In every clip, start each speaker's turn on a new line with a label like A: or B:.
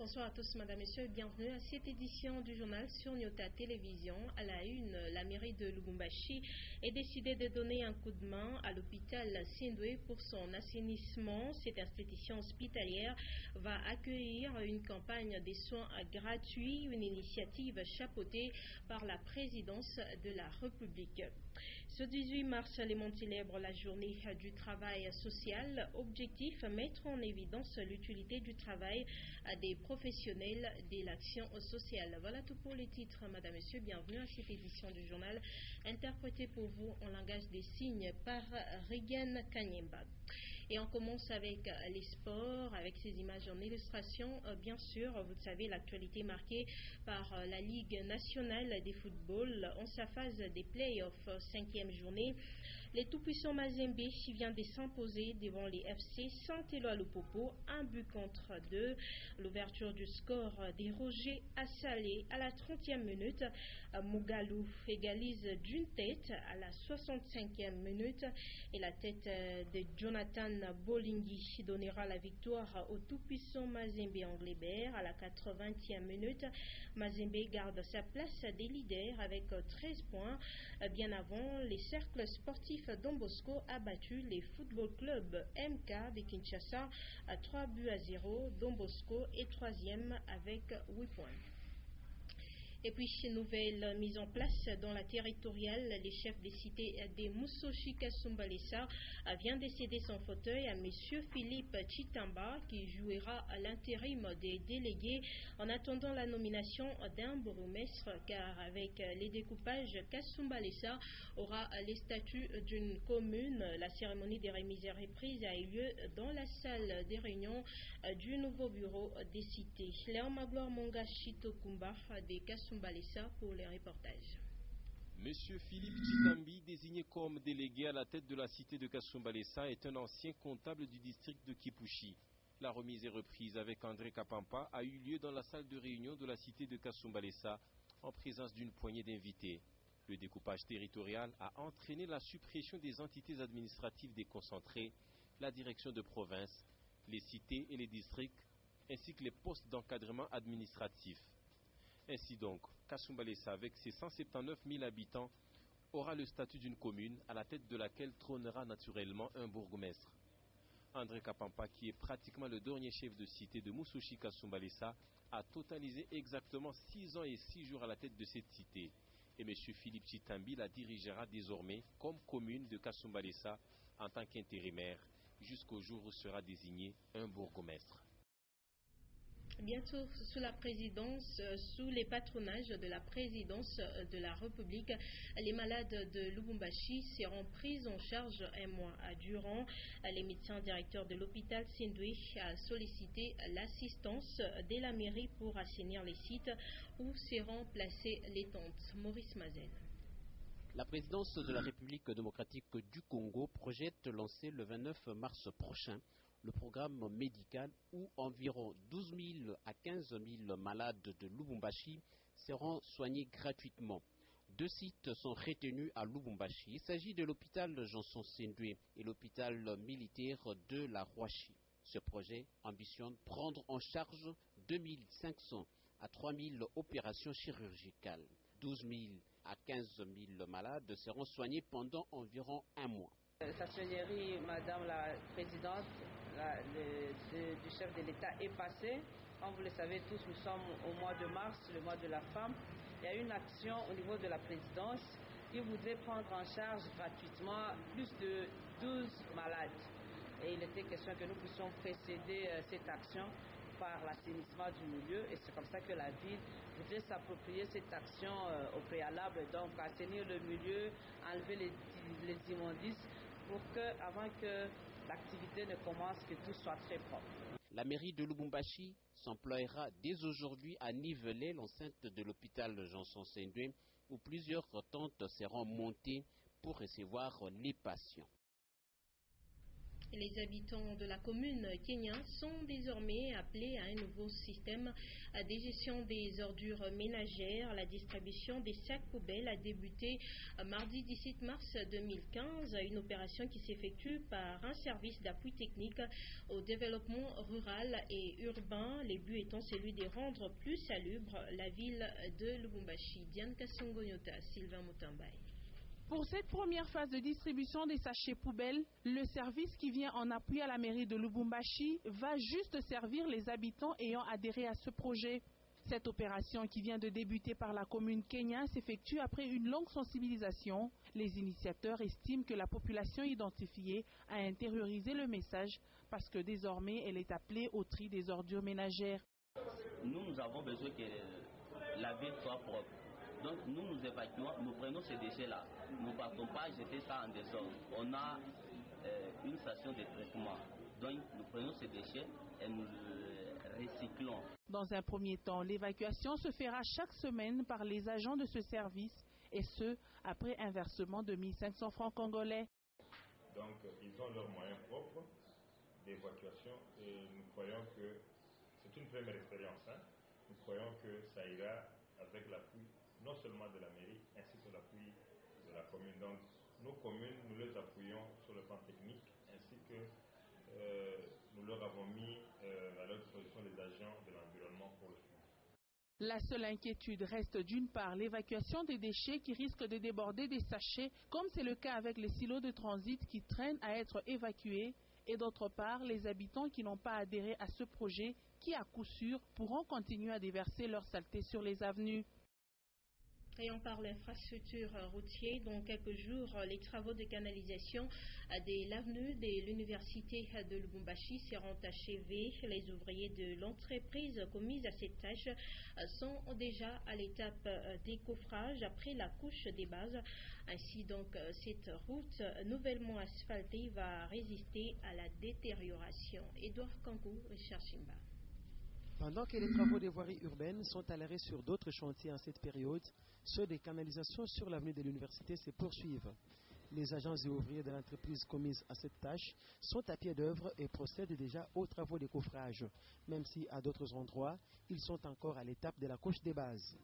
A: Bonsoir à tous, madame, messieurs, bienvenue à cette édition du journal sur Nyota Télévision. À la une, la mairie de Lubumbashi est décidée de donner un coup de main à l'hôpital Sindwe pour son assainissement. Cette institution hospitalière va accueillir une campagne des soins gratuits, une initiative chapeautée par la présidence de la République. Ce 18 mars, le monde célèbre la journée du travail social. Objectif, mettre en évidence l'utilité du travail des professionnels de l'action sociale. Voilà tout pour les titres, madame, messieurs. Bienvenue à cette édition du journal, interprétée pour vous en langage des signes par Regan Kanyemba. Et on commence avec les sports, avec ces images en illustration. Bien sûr, vous le savez, l'actualité marquée par la Ligue nationale des football en sa phase des playoffs, 5e journée. Les tout-puissants Mazembe vient de s'imposer devant les FC Saint-Éloi Lupopo, 1-2. L'ouverture du score des Rogers à Salé à la 30e minute. Mugalou égalise d'une tête à la 65e minute et la tête de Jonathan Bolingui donnera la victoire au tout-puissant Mazembe Anglébert à la 80e minute. Mazembe garde sa place des leaders avec 13 points. Bien avant, les cercles sportifs Don Bosco a battu les football clubs MK de Kinshasa à 3-0. Don Bosco est 3e avec 8 points. Et puis, nouvelle mise en place dans la territoriale, les chefs des cités des Moussochi Kasumbalesa vient de céder son fauteuil à M. Philippe Chitamba qui jouera à l'intérim des délégués en attendant la nomination d'un bourgmestre car avec les découpages, Kasumbalesa aura les statuts d'une commune. La cérémonie des remises et reprises a eu lieu dans la salle des réunions du nouveau bureau des cités. Léon Magloire Monga Chitokumba des Balessa pour les reportages.
B: Monsieur Philippe Chitambi, désigné comme délégué à la tête de la cité de Kasumbalesa, est un ancien comptable du district de Kipushi. La remise et reprise avec André Kapampa a eu lieu dans la salle de réunion de la cité de Kasumbalesa en présence d'une poignée d'invités. Le découpage territorial a entraîné la suppression des entités administratives déconcentrées, la direction de province, les cités et les districts, ainsi que les postes d'encadrement administratif. Ainsi donc, Kasumbalesa, avec ses 179 000 habitants, aura le statut d'une commune à la tête de laquelle trônera naturellement un bourgmestre. André Kapampa, qui est pratiquement le dernier chef de cité de Moussochi Kasumbalesa, a totalisé exactement 6 ans et 6 jours à la tête de cette cité. Et M. Philippe Chitambi la dirigera désormais comme commune de Kasumbalesa en tant qu'intérimaire jusqu'au jour où sera désigné un bourgmestre.
A: Bientôt sous la présidence, sous les patronages de la présidence de la République, les malades de Lubumbashi seront pris en charge un mois durant. Les médecins directeurs de l'hôpital Sindwe a sollicité l'assistance de la mairie pour assainir les sites où seront placées les tentes. Maurice Mazel.
C: La présidence de la République démocratique du Congo projette lancer le 29 mars prochain le programme médical où environ 12 000 à 15 000 malades de Lubumbashi seront soignés gratuitement. 2 sites sont retenus à Lubumbashi. Il s'agit de l'hôpital Janson Sindwe et l'hôpital militaire de la Rouachi. Ce projet ambitionne prendre en charge 2500 à 3000 opérations chirurgicales. 12 000 à 15 000 malades seront soignés pendant environ un mois.
D: Sa Seigneurie, Madame la Présidente, du chef de l'État est passé. Comme vous le savez tous, nous sommes au mois de mars, le mois de la femme. Il y a une action au niveau de la présidence qui voudrait prendre en charge gratuitement plus de 12 malades. Et il était question que nous puissions précéder cette action par l'assainissement du milieu. Et c'est comme ça que la ville voudrait s'approprier cette action au préalable. Donc assainir le milieu, enlever les immondices pour que, avant que l'activité ne commence, que tout soit très propre.
C: La mairie de Lubumbashi s'emploiera dès aujourd'hui à niveler l'enceinte de l'hôpital Janson Sindwe où plusieurs tentes seront montées pour recevoir les patients.
A: Les habitants de la commune Kenya sont désormais appelés à un nouveau système de gestion des ordures ménagères. La distribution des sacs poubelles a débuté mardi 17 mars 2015, une opération qui s'effectue par un service d'appui technique au développement rural et urbain. Le but étant celui de rendre plus salubre la ville de Lubumbashi. Diane Kassongo-Nyota, Sylvain Moutambaye.
E: Pour cette première phase de distribution des sachets poubelles, le service qui vient en appui à la mairie de Lubumbashi va juste servir les habitants ayant adhéré à ce projet. Cette opération qui vient de débuter par la commune Kenya s'effectue après une longue sensibilisation. Les initiateurs estiment que la population identifiée a intériorisé le message parce que désormais elle est appelée au tri des ordures ménagères.
F: Nous avons besoin que la ville soit propre. Donc nous évacuons, nous prenons ces déchets-là. Nous ne partons pas jeter ça en désordre. On a une station de traitement. Donc nous prenons ces déchets et nous les recyclons.
E: Dans un premier temps, l'évacuation se fera chaque semaine par les agents de ce service et ce, après un versement de 1500 francs congolais.
G: Donc ils ont leurs moyens propres d'évacuation et nous croyons que c'est une première expérience. Nous croyons que ça ira avec l'appui non seulement de la mairie, ainsi que l'appui de la commune. Donc, nos communes, nous les appuyons sur le plan technique, ainsi que nous leur avons mis à leur disposition les agents de l'environnement pour le suivi.
E: La seule inquiétude reste d'une part l'évacuation des déchets qui risquent de déborder des sachets, comme c'est le cas avec les silos de transit qui traînent à être évacués, et d'autre part les habitants qui n'ont pas adhéré à ce projet qui, à coup sûr, pourront continuer à déverser leur saleté sur les avenues.
A: Et on parle d'infrastructure routière. Dans quelques jours, les travaux de canalisation de l'avenue de l'université de Lubumbashi seront achevés. Les ouvriers de l'entreprise commise à cette tâche sont déjà à l'étape des coffrages après la couche des bases. Ainsi donc, cette route nouvellement asphaltée va résister à la détérioration. Edouard Kankou, Richard Chimba.
H: Pendant que les travaux des voiries urbaines sont à l'arrêt sur d'autres chantiers en cette période, ceux des canalisations sur l'avenue de l'université se poursuivent. Les agents et ouvriers de l'entreprise commise à cette tâche sont à pied d'œuvre et procèdent déjà aux travaux de coffrage, même si à d'autres endroits, ils sont encore à l'étape de la couche des bases.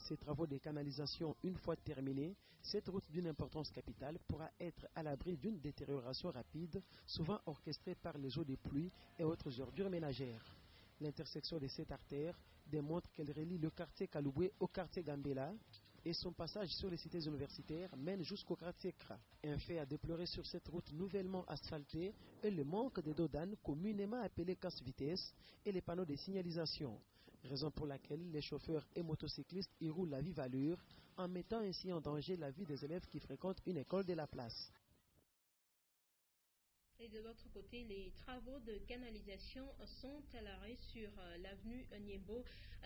H: Ces travaux de canalisation, une fois terminés, cette route d'une importance capitale pourra être à l'abri d'une détérioration rapide, souvent orchestrée par les eaux des pluies et autres ordures ménagères. L'intersection de cette artère démontre qu'elle relie le quartier Kalouboué au quartier Gambela et son passage sur les cités universitaires mène jusqu'au quartier Kra. Un fait à déplorer sur cette route nouvellement asphaltée est le manque de dodanes communément appelés casse-vitesse et les panneaux de signalisation, raison pour laquelle les chauffeurs et motocyclistes y roulent à vive allure en mettant ainsi en danger la vie des élèves qui fréquentent une école de la place.
A: Et de l'autre côté, les travaux de canalisation sont à l'arrêt sur l'avenue Nyembo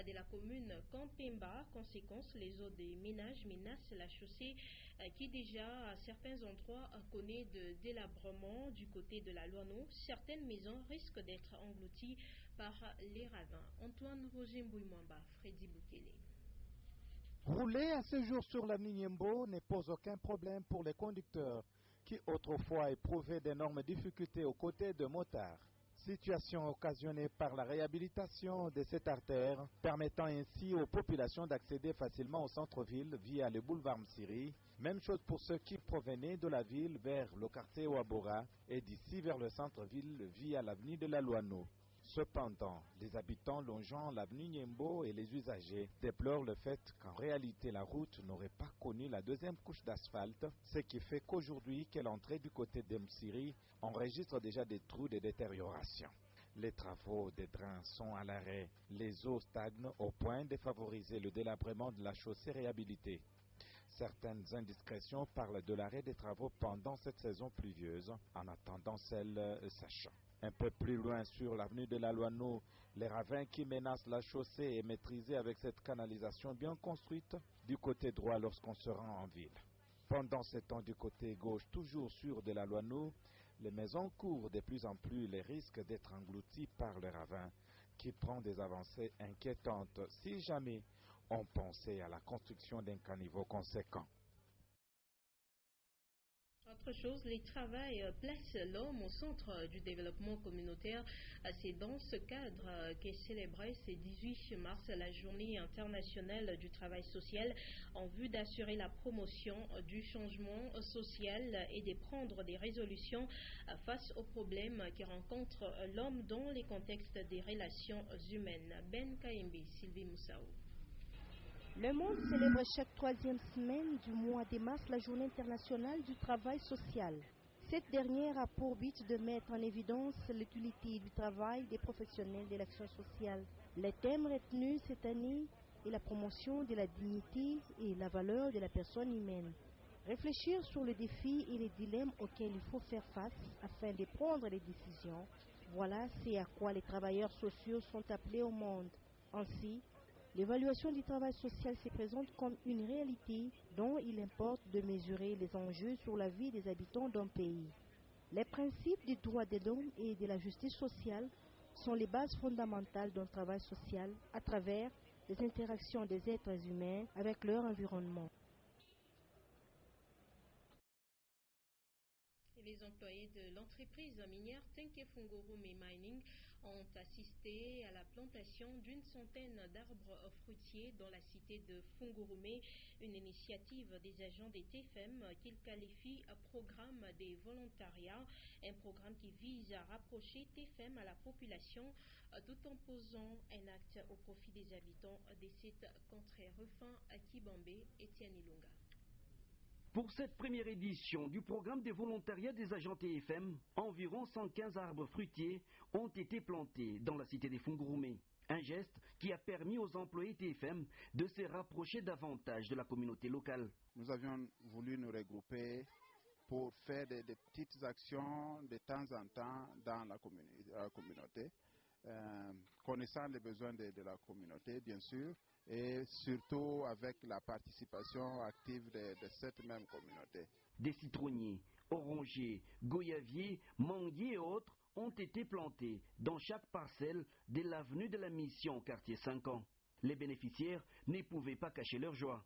A: de la commune Kampemba. Conséquence, les eaux des ménages menacent la chaussée qui déjà à certains endroits connaît de délabrement du côté de la Luano. Certaines maisons risquent d'être englouties par les ravins. Antoine Roger Mbouimouamba, Freddy Boukele.
I: Rouler à ce jour sur l'avenue Nyembo ne pose aucun problème pour les conducteurs qui autrefois éprouvaient d'énormes difficultés aux côtés de motards. Situation occasionnée par la réhabilitation de cette artère, permettant ainsi aux populations d'accéder facilement au centre-ville via le boulevard Msiri. Même chose pour ceux qui provenaient de la ville vers le quartier Ouabora et d'ici vers le centre-ville via l'avenue de la Luano. Cependant, les habitants longeant l'avenue Nyembo et les usagers déplorent le fait qu'en réalité la route n'aurait pas connu la deuxième couche d'asphalte, ce qui fait qu'aujourd'hui qu'elle entrait du côté d'Msiri enregistre déjà des trous de détérioration. Les travaux des drains sont à l'arrêt, les eaux stagnent au point de favoriser le délabrement de la chaussée réhabilitée. Certaines indiscrétions parlent de l'arrêt des travaux pendant cette saison pluvieuse, en attendant celle sèche. Un peu plus loin sur l'avenue de la Luano, les ravins qui menacent la chaussée est maîtrisé avec cette canalisation bien construite du côté droit lorsqu'on se rend en ville. Pendant ce temps du côté gauche, toujours sur de la Luano, les maisons courent de plus en plus les risques d'être englouties par le ravin qui prend des avancées inquiétantes si jamais on pensait à la construction d'un caniveau conséquent.
A: autre chose, les travail placent l'homme au centre du développement communautaire. C'est dans ce cadre qu'est célébrée ce 18 mars la Journée internationale du travail social en vue d'assurer la promotion du changement social et de prendre des résolutions face aux problèmes que rencontre l'homme dans les contextes des relations humaines. Ben Kaimbi, Sylvie Moussaou.
J: Le monde célèbre chaque troisième semaine du mois de mars la Journée internationale du travail social. Cette dernière a pour but de mettre en évidence l'utilité du travail des professionnels de l'action sociale. Le thème retenu cette année est la promotion de la dignité et la valeur de la personne humaine. Réfléchir sur les défis et les dilemmes auxquels il faut faire face afin de prendre les décisions, voilà ce à quoi les travailleurs sociaux sont appelés au monde. Ainsi, l'évaluation du travail social se présente comme une réalité dont il importe de mesurer les enjeux sur la vie des habitants d'un pays. Les principes des droits de l'homme et de la justice sociale sont les bases fondamentales d'un travail social à travers les interactions des êtres humains avec leur environnement.
A: Les employés de l'entreprise minière Tenke Fungurume Mining ont assisté à la plantation d'une centaine d'arbres fruitiers dans la cité de Fungurume, une initiative des agents des TFM qu'ils qualifient programme des volontariats, un programme qui vise à rapprocher TFM à la population tout en posant un acte au profit des habitants des sites contrées Refin, Kibambé et Tianilunga.
K: Pour cette première édition du programme des volontariats des agents TFM, environ 115 arbres fruitiers ont été plantés dans la cité des Fungurume. Un geste qui a permis aux employés TFM de se rapprocher davantage de la communauté locale.
L: Nous avions voulu nous regrouper pour faire des petites actions de temps en temps dans la communauté, connaissant les besoins de la communauté, bien sûr, et surtout avec la participation active de cette même communauté.
K: Des citronniers, orangers, goyaviers, manguiers et autres ont été plantés dans chaque parcelle de l'avenue de la Mission, quartier 5 ans. Les bénéficiaires ne pouvaient pas cacher leur joie.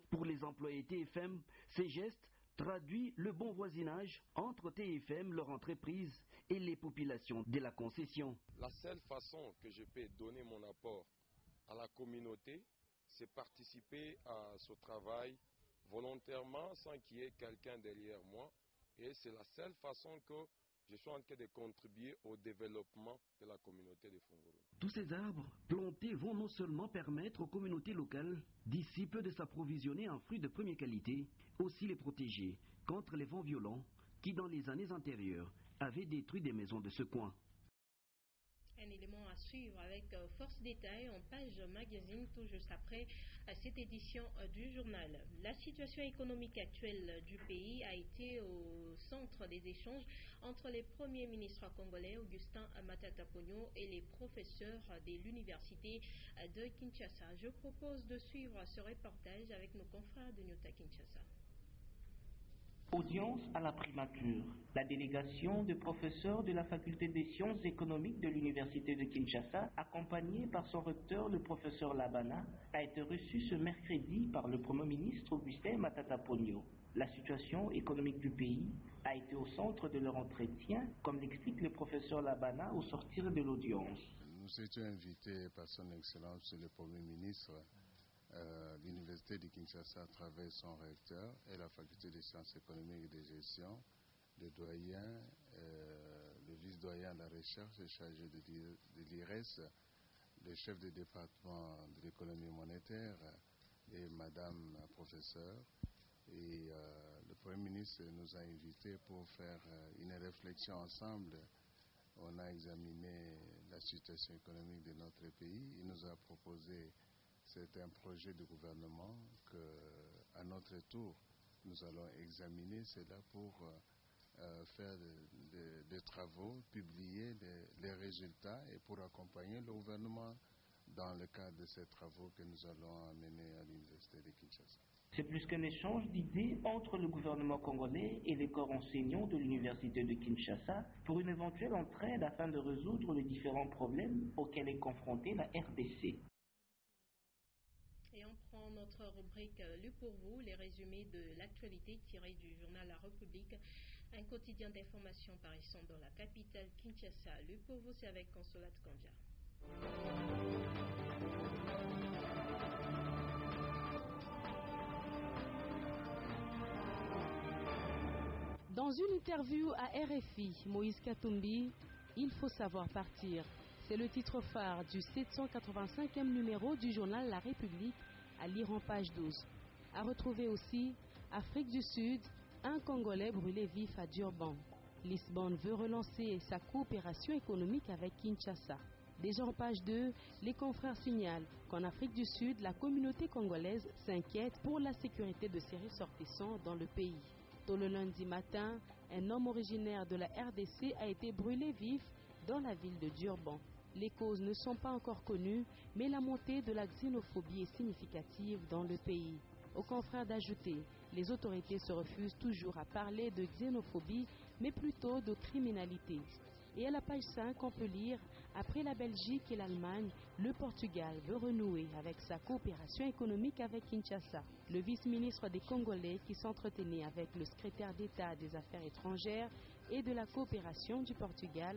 K: Pour les employés TFM, ces gestes traduisent le bon voisinage entre TFM, leur entreprise, et les populations de la concession.
M: La seule façon que je peux donner mon apport à la communauté, c'est participer à ce travail volontairement sans qu'il y ait quelqu'un derrière moi. Et c'est la seule façon que je suis en train de contribuer au développement de la communauté de Fungurume.
K: Tous ces arbres plantés vont non seulement permettre aux communautés locales d'ici peu de s'approvisionner en fruits de première qualité, aussi les protéger contre les vents violents qui, dans les années antérieures, avaient détruit des maisons de ce coin.
A: Un élément à suivre avec force détail en page magazine tout juste après cette édition du journal. La situation économique actuelle du pays a été au centre des échanges entre les premiers ministres congolais Augustin Matata Ponyo et les professeurs de l'université de Kinshasa. Je propose de suivre ce reportage avec nos confrères de Nyota Kinshasa.
N: Audience à la primature. La délégation de professeurs de la faculté des sciences économiques de l'université de Kinshasa, accompagnée par son recteur, le professeur Labana, a été reçue ce mercredi par le Premier ministre Augustin Matata Ponyo. La situation économique du pays a été au centre de leur entretien, comme l'explique le professeur Labana au sortir de l'audience.
O: Nous étions invités par son Excellence le Premier ministre. L'université de Kinshasa, à travers son recteur et la faculté des sciences économiques et de gestion, le doyen, le vice-doyen de la recherche, le chargé de l'IRES, le chef du département de l'économie monétaire et madame la professeure. Et le Premier ministre nous a invités pour faire une réflexion ensemble. On a examiné la situation économique de notre pays. Il nous a proposé. C'est un projet de gouvernement qu'à notre tour, nous allons examiner cela pour faire des travaux, publier les résultats et pour accompagner le gouvernement dans le cadre de ces travaux que nous allons amener à l'université. l'Université de Kinshasa.
N: C'est plus qu'un échange d'idées entre le gouvernement congolais et les corps enseignants de l'Université de Kinshasa pour une éventuelle entraide afin de résoudre les différents problèmes auxquels est confrontée la RDC.
A: Et on prend notre rubrique Lu pour vous, les résumés de l'actualité tirés du journal La République, un quotidien d'information paraissant dans la capitale Kinshasa. Lu pour vous, c'est avec Consolate Kandia.
P: Dans une interview à RFI, Moïse Katumbi, il faut savoir partir. C'est le titre phare du 785e numéro du journal La République, à lire en page 12. À retrouver aussi Afrique du Sud, un Congolais brûlé vif à Durban. Lisbonne veut relancer sa coopération économique avec Kinshasa. Déjà en page 2, les confrères signalent qu'en Afrique du Sud, la communauté congolaise s'inquiète pour la sécurité de ses ressortissants dans le pays. Tôt le lundi matin, un homme originaire de la RDC a été brûlé vif dans la ville de Durban. Les causes ne sont pas encore connues, mais la montée de la xénophobie est significative dans le pays. Aux confrères d'ajouter, les autorités se refusent toujours à parler de xénophobie, mais plutôt de criminalité. Et à la page 5, on peut lire « Après la Belgique et l'Allemagne, le Portugal veut renouer avec sa coopération économique avec Kinshasa ». Le vice-ministre des Congolais qui s'entretenait avec le secrétaire d'État des Affaires étrangères et de la coopération du Portugal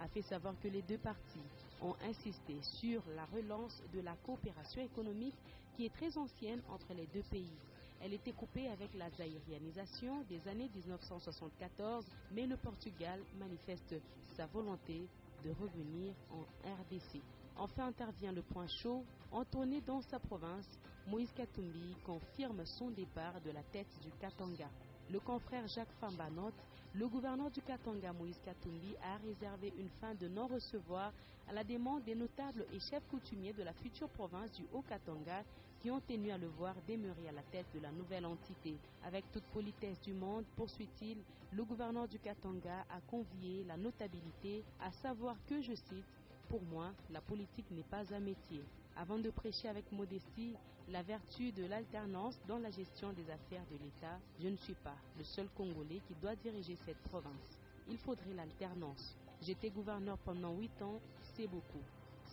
P: a fait savoir que les deux parties ont insisté sur la relance de la coopération économique qui est très ancienne entre les deux pays. Elle était coupée avec la zaïrianisation des années 1974, mais le Portugal manifeste sa volonté de revenir en RDC. Enfin intervient le point chaud. En tournée dans sa province, Moïse Katumbi confirme son départ de la tête du Katanga. Le confrère Jacques Famba note, le gouverneur du Katanga, Moïse Katumbi, a réservé une fin de non-recevoir à la demande des notables et chefs coutumiers de la future province du Haut-Katanga qui ont tenu à le voir demeurer à la tête de la nouvelle entité. Avec toute politesse du monde, poursuit-il, le gouverneur du Katanga a convié la notabilité à savoir que, je cite, « Pour moi, la politique n'est pas un métier ». Avant de prêcher avec modestie la vertu de l'alternance dans la gestion des affaires de l'État, je ne suis pas le seul Congolais qui doit diriger cette province. Il faudrait l'alternance. J'étais gouverneur pendant 8 ans, c'est beaucoup.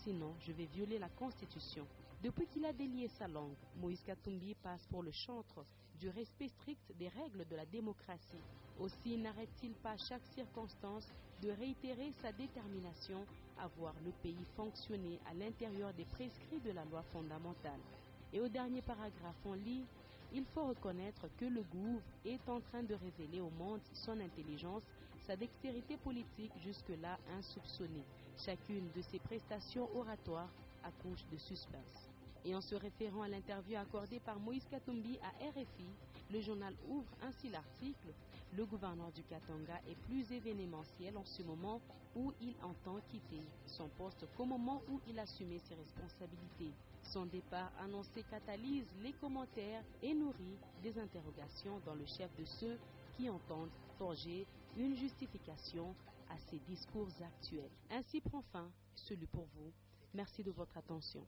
P: Sinon, je vais violer la Constitution. Depuis qu'il a délié sa langue, Moïse Katumbi passe pour le chantre du respect strict des règles de la démocratie. Aussi n'arrête-t-il pas à chaque circonstance de réitérer sa détermination à voir le pays fonctionner à l'intérieur des prescrits de la loi fondamentale. Et au dernier paragraphe, on lit « Il faut reconnaître que le gouvernement est en train de révéler au monde son intelligence, sa dextérité politique jusque-là insoupçonnée. Chacune de ses prestations oratoires accouche de suspense. » Et en se référant à l'interview accordée par Moïse Katumbi à RFI, le journal ouvre ainsi l'article « Le gouverneur du Katanga est plus événementiel en ce moment où il entend quitter son poste qu'au moment où il assumait ses responsabilités. Son départ annoncé catalyse les commentaires et nourrit des interrogations dans le chef de ceux qui entendent forger une justification à ces discours actuels. » Ainsi prend fin celui pour vous. Merci de votre attention.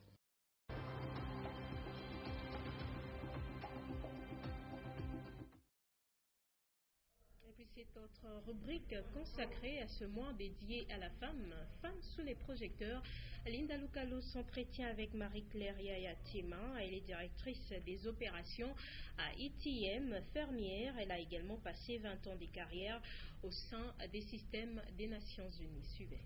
A: C'est notre rubrique consacrée à ce mois dédié à la femme. Femme sous les projecteurs, Linda Lucalo s'entretient avec Marie-Claire Yaya Tiema. Elle est directrice des opérations à ITM, fermière. Elle a également passé 20 ans de carrière au sein des systèmes des Nations Unies. Suivez.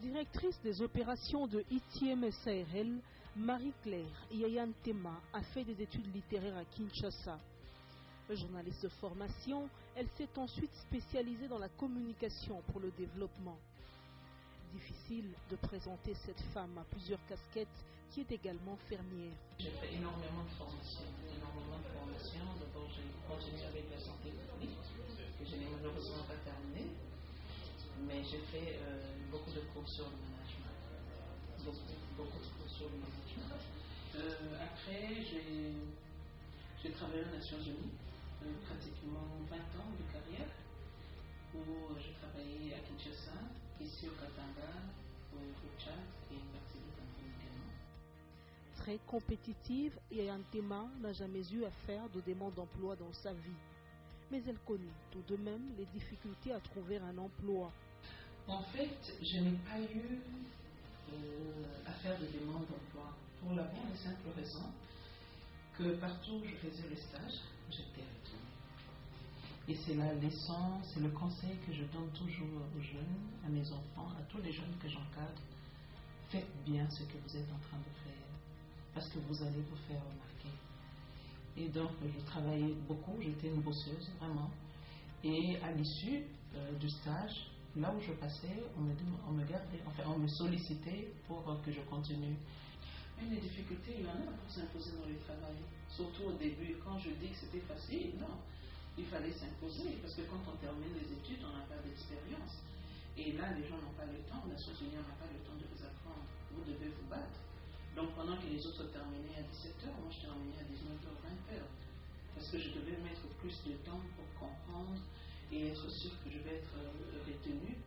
E: Directrice des opérations de ITM Sahel, Marie-Claire Yaya Tiema a fait des études littéraires à Kinshasa. Journaliste de formation, elle s'est ensuite spécialisée dans la communication pour le développement.
J: Difficile de présenter cette femme à plusieurs casquettes qui est également fermière.
Q: J'ai fait énormément de formations. D'abord, j'ai continué avec la santé publique, que je n'ai malheureusement pas terminé. Mais j'ai fait beaucoup de cours sur le management. Beaucoup de cours sur le management. Après, j'ai travaillé aux Nations Unies, pratiquement 20 ans de carrière, où j'ai travaillé à Kinshasa, ici au Katanga, au Tchad et une partie du Cameroun également.
J: Très compétitive, Yayantema n'a jamais eu à faire de demande d'emploi dans sa vie. Mais elle connaît tout de même les difficultés à trouver un emploi.
Q: En fait, je n'ai pas eu à faire de demande d'emploi pour la bonne et simple raison que partout où je faisais le stage, j'étais retournée. Et c'est la leçon, c'est le conseil que je donne toujours aux jeunes, à mes enfants, à tous les jeunes que j'encadre. Faites bien ce que vous êtes en train de faire, parce que vous allez vous faire remarquer. Et donc, je travaillais beaucoup, j'étais une bosseuse, vraiment. Et à l'issue du stage, là où je passais, on me gardait, enfin, on me sollicitait pour que je continue. Mais les difficultés, il y en a pour s'imposer dans le travail. Surtout au début, quand je dis que c'était facile, non. Il fallait s'imposer, parce que quand on termine les études, on n'a pas d'expérience. Et là, les gens n'ont pas le temps, la société n'a pas le temps de vous apprendre. Vous devez vous battre. Donc pendant que les autres terminaient à 17h, moi je terminais à 19h, 20h. Parce que je devais mettre plus de temps pour comprendre et être sûr que je vais être retenue.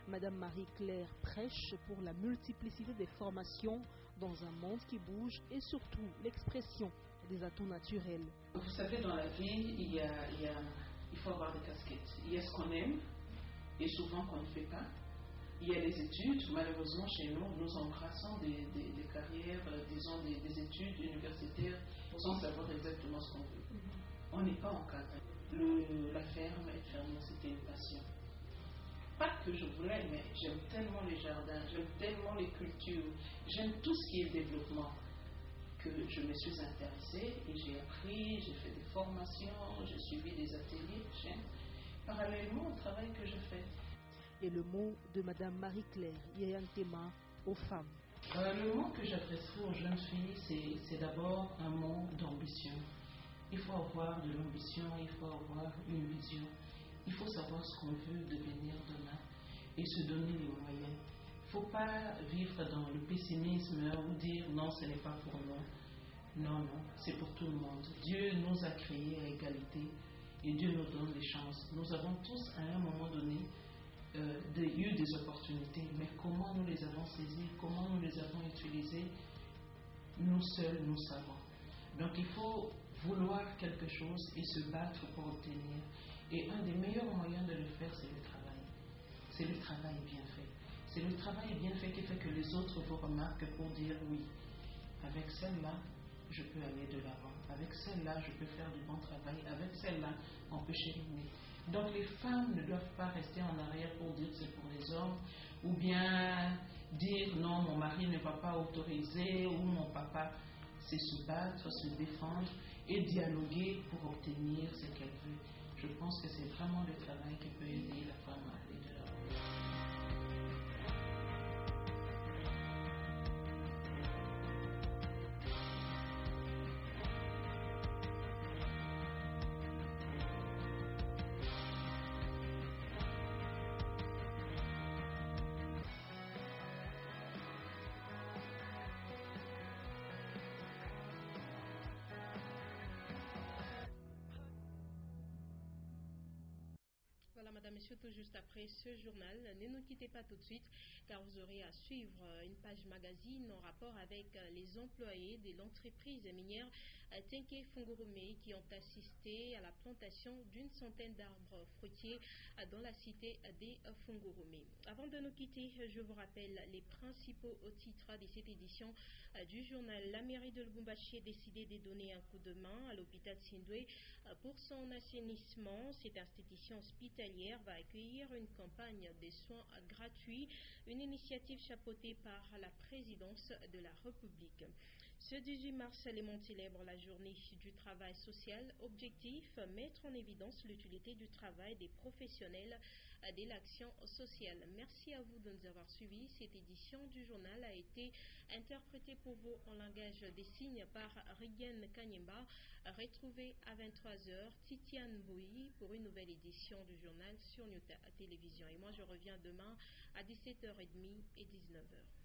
J: Madame Marie-Claire prêche pour la multiplicité des formations dans un monde qui bouge et surtout l'expression des atouts naturels.
Q: Vous savez, dans la vie, il faut avoir des casquettes. Il y a ce qu'on aime et souvent qu'on ne fait pas. Il y a les études. Malheureusement, chez nous, nous embrassons des carrières, disons des études universitaires sans savoir exactement ce qu'on veut. On n'est pas encadré. La ferme, être fermier, c'était une passion. Pas que je voulais, mais j'aime tellement les jardins, j'aime tellement les cultures, j'aime tout ce qui est développement, que je me suis intéressée et j'ai appris, j'ai fait des formations, j'ai suivi des ateliers, parallèlement au travail que je fais.
J: Et le mot de Madame Marie-Claire Yayantema aux femmes.
Q: Le mot que j'adresserai aux jeunes filles, c'est d'abord un mot d'ambition. Il faut avoir de l'ambition, il faut avoir une vision. Il faut savoir ce qu'on veut devenir demain et se donner les moyens. Il ne faut pas vivre dans le pessimisme ou dire non, ce n'est pas pour nous. Non, non, c'est pour tout le monde. Dieu nous a créés à égalité et Dieu nous donne des chances. Nous avons tous à un moment donné eu des opportunités, mais comment nous les avons saisies, comment nous les avons utilisées, nous seuls nous savons. Donc il faut vouloir quelque chose et se battre pour obtenir. Et un des meilleurs moyens de le faire, c'est le travail. C'est le travail bien fait. C'est le travail bien fait qui fait que les autres vous remarquent pour dire oui, avec celle-là, je peux aller de l'avant. Avec celle-là, je peux faire du bon travail. Avec celle-là, on peut chériner. Donc les femmes ne doivent pas rester en arrière pour dire c'est pour les hommes, ou bien dire non, mon mari ne va pas autoriser, ou mon papa. C'est se battre, se défendre et dialoguer pour obtenir ce qu'elle veut. Je pense que c'est vraiment le travail qui peut aider la femme à aller de l'avant.
A: Voilà, madame, et surtout juste après ce journal, ne nous quittez pas tout de suite car vous aurez à suivre une page magazine en rapport avec les employés de l'entreprise minière Tenke Fungurume qui ont assisté à la plantation d'une centaine d'arbres fruitiers dans la cité des Fungurume. Avant de nous quitter, je vous rappelle les principaux titres de cette édition du journal. La mairie de Lubumbashi a décidé de donner un coup de main à l'hôpital Sindwe pour son assainissement. Cette institution hospitalière va accueillir une campagne de soins gratuits, une initiative chapeautée par la présidence de la République. Ce 18 mars, le monde célèbre la journée du travail social. Objectif, mettre en évidence l'utilité du travail des professionnels de l'action sociale. Merci à vous de nous avoir suivis. Cette édition du journal a été interprétée pour vous en langage des signes par Rigen Kanyemba. Retrouvez à 23h Titiane Bouy pour une nouvelle édition du journal sur Nyota Télévision. Et moi, je reviens demain à 17h30 et 19h.